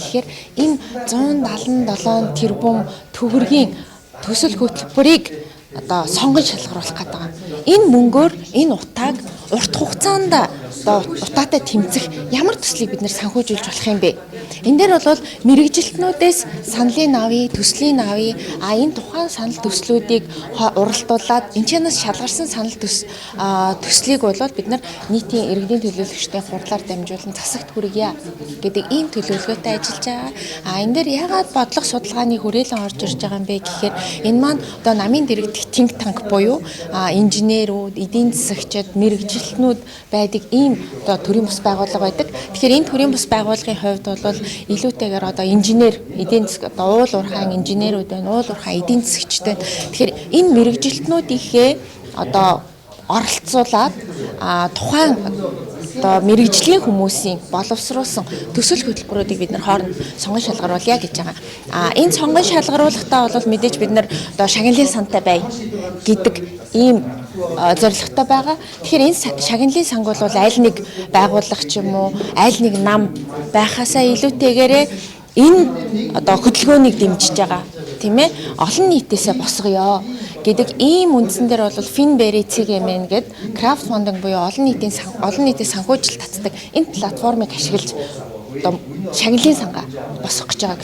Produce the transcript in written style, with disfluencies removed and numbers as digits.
гэхээр энэ 177 тэрбум төгрөгийн төсөл хөтөлбөрийг одоо сонгон шалгаруулах гэдэг байгаа. Энэ мөнгөөр энэ утааг урт хугацаанд одоо утаатай тэмцэх ямар төслийг бид нэр санхүүжүүлж болох юм бэ? Энэ дээр бол мэрэгжилтнүүдээс саналын авъя, төслийн авъя, энэ тухайн санал төслүүдийг уралдуулад энэчнээс шалгарсан санал төслийг бол бид нар нийтийн иргэдийн төлөөлөгчдийн хурлаар дамжуулан засагт хүргье гэдэг ийм төлөвлөгөөтэй ажиллаж байгаа. Энэ дээр яагаад бодлого судалгааны хүрээлэн орж ирж байгаа юм бэ гэхээр энэ маань одоо намын дэргэдэх think tank буюу инженерүүд, эдийн засагчид, мэрэгжилтнүүд байдаг ийм одоо төрийн бус байгууллага байдаг. Тэгэхээр энэ төрийн бус байгууллагын хувьд бол илүүтэйгээр одоо инженер, эдийн засаг одоо уул уурхайн инженерүүд байна, уул уурхайн эдийн засагчид байна. Тэгэхээр энэ мэрэгжилтнүүдийнхээ одоо оролцуулаад тухайн одоо мэрэгжлийн хүмүүсийн боловсруулсан төсөл хөтөлбөрүүдийг бид нар хооронд сонгон шалгаруулъя гэж байгаа. Энэ сонгон шалгаруулахдаа бол мэдээж бид нар одоо шагналын сантай бай гэдэг ийм зорилготой байгаа. Тэгэхээр энэ шагналын санг бол аль нэг байгууллага ч юм уу, аль нэг нам байхаасаа илүүтэйгээрээ энэ одоо хөдөлгөөнийг дэмжиж байгаа. Тийм ээ, олон нийтээсээ босгоё гэдэг ийм үндсэн дээр бол Finberry CGMN гэдэг краудфандинг буюу олон нийтийн санхүүжилт татдаг энэ платформыг ашиглаж одоо шагналын сангаа босгох гэж байгаа